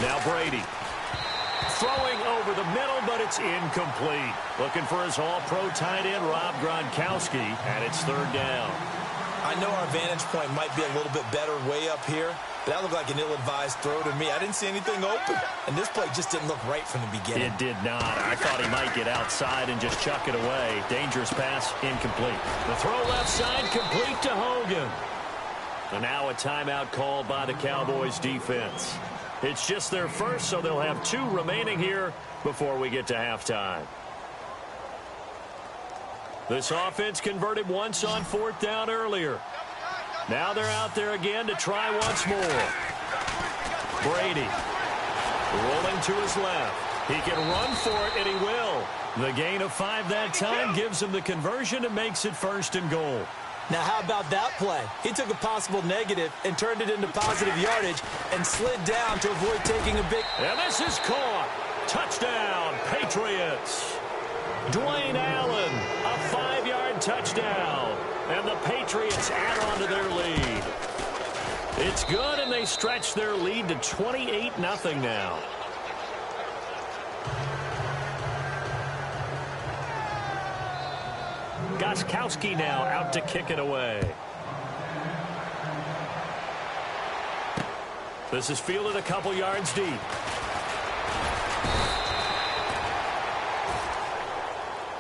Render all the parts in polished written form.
Now Brady. Throwing over the middle, but it's incomplete. Looking for his all-pro tight end, Rob Gronkowski, and it's third down. I know our vantage point might be a little bit better way up here, but that looked like an ill-advised throw to me. I didn't see anything open, and this play just didn't look right from the beginning. It did not. I thought he might get outside and just chuck it away. Dangerous pass, incomplete. The throw left side, complete to Hogan. And now a timeout called by the Cowboys defense. It's just their first, so they'll have 2 remaining here before we get to halftime. This offense converted once on 4th down earlier. Now they're out there again to try once more. Brady rolling to his left. He can run for it, and he will. The gain of 5 that time gives him the conversion and makes it 1st and goal. Now, how about that play? He took a possible negative and turned it into positive yardage and slid down to avoid taking a big... And this is caught. Touchdown, Patriots. Dwayne Allen, a 5-yard touchdown. And the Patriots add on to their lead. It's good, and they stretch their lead to 28-0 now. Gronkowski now out to kick it away. This is fielded a couple yards deep.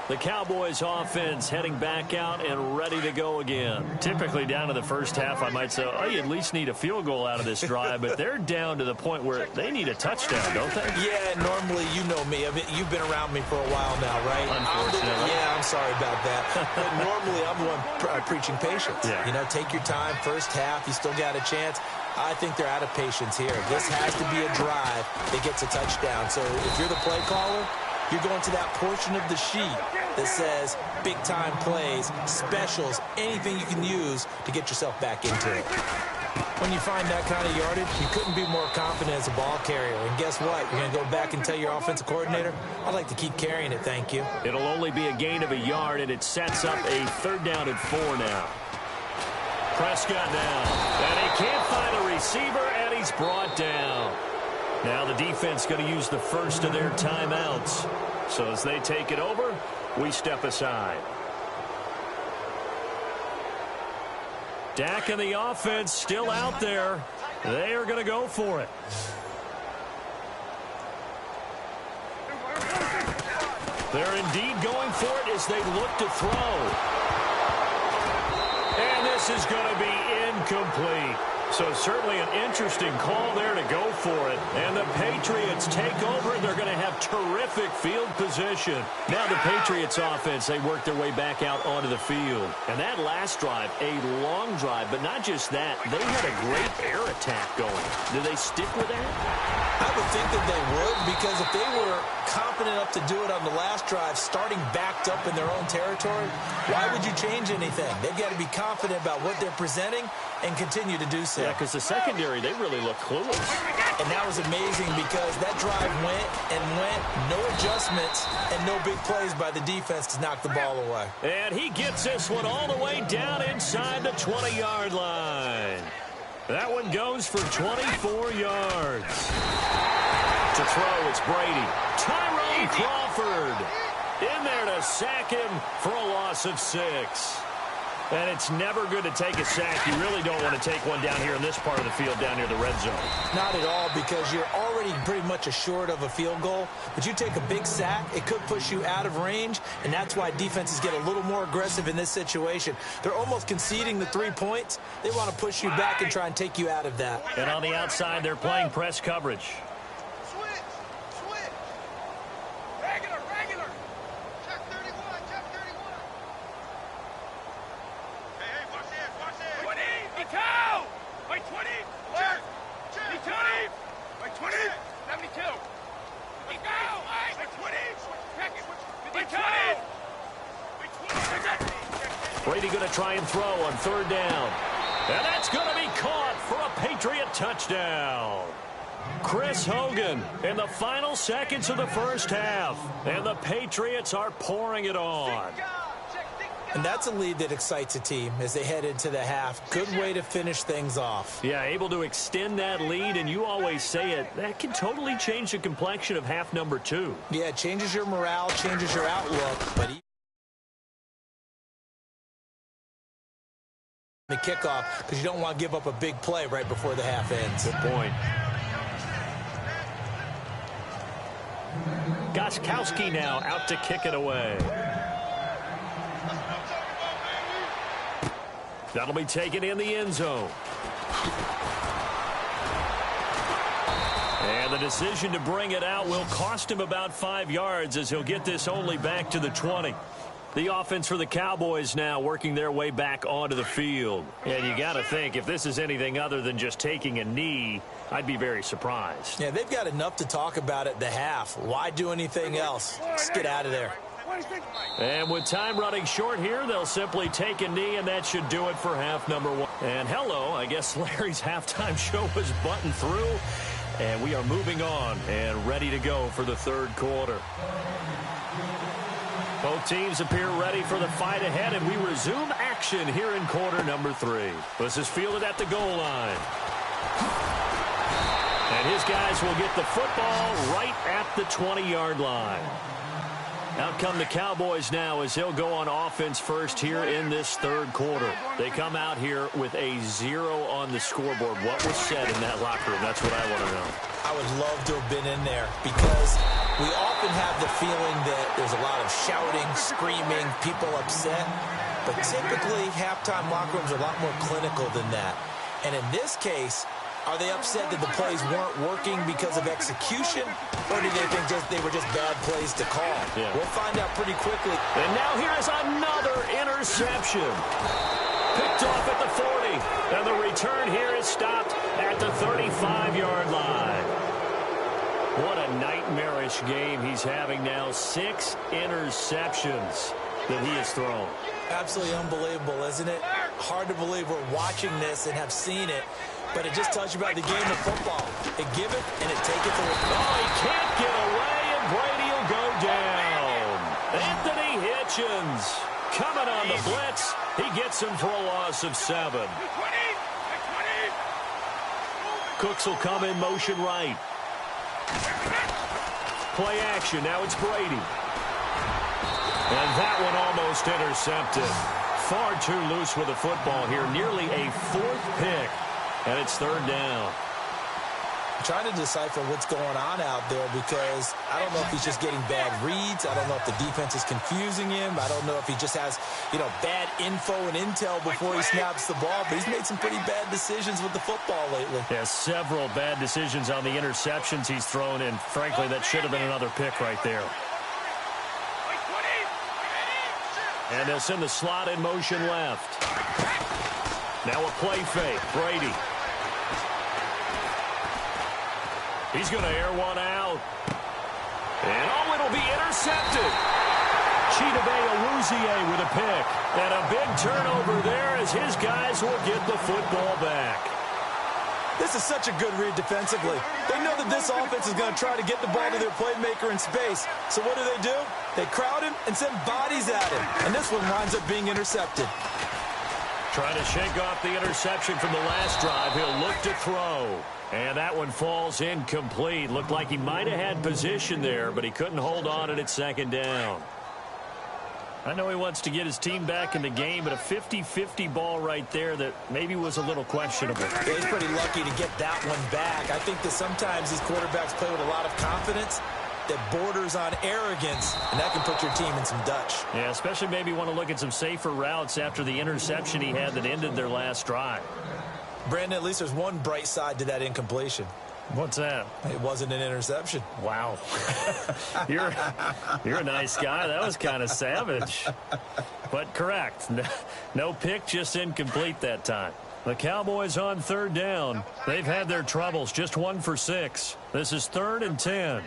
The Cowboys offense heading back out and ready to go again. Typically down to the first half, I might say, oh, you at least need a field goal out of this drive, but they're down to the point where they need a touchdown, don't they? Yeah, normally, you know me. You've been around me for a while now, right? Unfortunately. Yeah, I'm sorry about that. But normally, I'm the one preaching patience. Yeah. You know, take your time. First half, you still got a chance. I think they're out of patience here. This has to be a drive that gets a touchdown. So if you're the play caller, you're going to that portion of the sheet that says big-time plays, specials, anything you can use to get yourself back into it. When you find that kind of yardage, you couldn't be more confident as a ball carrier. And guess what? You're going to go back and tell your offensive coordinator, I'd like to keep carrying it, thank you. It'll only be a gain of a yard, and it sets up a 3rd down and 4 now. Prescott now. And he can't find a receiver, and he's brought down. Now the defense going to use the first of their timeouts. So as they take it over, we step aside. Dak and the offense still out there. They are going to go for it. They're indeed going for it as they look to throw. And this is going to be incomplete. So certainly an interesting call there to go for it. And the Patriots take over. They're going to have terrific field position. Now the Patriots offense, they work their way back out onto the field. And that last drive, a long drive, but not just that. They had a great air attack going. Do they stick with that? I would think that they would, because if they were confident enough to do it on the last drive, starting backed up in their own territory, why would you change anything? They've got to be confident about what they're presenting and continue to do so. Yeah, because the secondary, they really look clueless. And that was amazing because that drive went and went, no adjustments, and no big plays by the defense to knock the ball away. And he gets this one all the way down inside the 20-yard line. That one goes for 24 yards. To throw, it's Brady. Tyrone Crawford in there to sack him for a loss of 6. And it's never good to take a sack. You really don't want to take one down here in this part of the field down near the red zone. Not at all, because you're already pretty much assured of a field goal. But you take a big sack, it could push you out of range, and that's why defenses get a little more aggressive in this situation. They're almost conceding the 3 points. They want to push you back and try and take you out of that. And on the outside, they're playing press coverage. Brady going to try and throw on 3rd down. And that's going to be caught for a Patriot touchdown. Chris Hogan in the final seconds of the first half. And the Patriots are pouring it on. And that's a lead that excites a team as they head into the half. Good way to finish things off. Yeah, able to extend that lead, and you always say it, that can totally change the complexion of half number 2. Yeah, it changes your morale, changes your outlook, but the kickoff, because you don't want to give up a big play right before the half ends. Good point. Gostkowski now out to kick it away. That'll be taken in the end zone. And the decision to bring it out will cost him about 5 yards as he'll get this only back to the 20. The offense for the Cowboys now working their way back onto the field. And you got to think, if this is anything other than just taking a knee, I'd be very surprised. Yeah, they've got enough to talk about at the half. Why do anything else? Just get out of there. And with time running short here, they'll simply take a knee, and that should do it for half number 1. And hello, I guess Larry's halftime show was buttoned through, and we are moving on and ready to go for the third quarter. Both teams appear ready for the fight ahead, and we resume action here in quarter number 3. This is fielded at the goal line. And his guys will get the football right at the 20-yard line. Out come the Cowboys now as they'll go on offense first here in this third quarter. They come out here with a 0 on the scoreboard. What was said in that locker room? That's what I want to know. I would love to have been in there because we often have the feeling that there's a lot of shouting, screaming, people upset. But typically, halftime locker rooms are a lot more clinical than that. And in this case, are they upset that the plays weren't working because of execution, or do they think they were just bad plays to call? Yeah. We'll find out pretty quickly. And now here is another interception. Picked off at the 40. And the return here is stopped at the 35-yard line. What a nightmarish game he's having now. 6 interceptions that he has thrown. Absolutely unbelievable, isn't it? Hard to believe we're watching this and have seen it. But it just tells you about the game of football. It give it and it take it to the... Oh, he can't get away, and Brady will go down. Anthony Hitchens coming on the blitz. He gets him for a loss of 7. Cooks will come in motion right. Play action. Now it's Brady. And that one almost intercepted. Far too loose with the football here. Nearly a 4th pick. And it's third down. I'm trying to decipher what's going on out there because I don't know if he's just getting bad reads. I don't know if the defense is confusing him. I don't know if he just has, bad info and intel before he snaps the ball. But he's made some pretty bad decisions with the football lately. Yeah, several bad decisions on the interceptions he's thrown, and frankly, that should have been another pick right there. And they'll send the slot in motion left. Now a play fake. Brady. He's going to air one out. And, it'll be intercepted. Chidobe Awuzie with a pick. And a big turnover there as his guys will get the football back. This is such a good read defensively. They know that this offense is going to try to get the ball to their playmaker in space. So what do? They crowd him and send bodies at him. And this one winds up being intercepted. Trying to shake off the interception from the last drive. He'll look to throw. And that one falls incomplete. Looked like he might have had position there, but he couldn't hold on at second down. I know he wants to get his team back in the game, but a 50-50 ball right there that maybe was a little questionable. Yeah, he's pretty lucky to get that one back. I think that sometimes these quarterbacks play with a lot of confidence that borders on arrogance, and that can put your team in some Dutch. Yeah, especially maybe want to look at some safer routes after the interception he had that ended their last drive. Brandon, at least there's one bright side to that incompletion. What's that? It wasn't an interception. Wow. You're a nice guy. That was kind of savage. But correct. No pick, just incomplete that time. The Cowboys on third down. They've had their troubles. Just 1 for 6. This is 3rd and 10.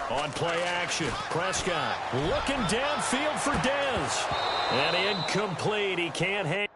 On play action, Prescott looking downfield for Dez. And incomplete. He can't hang.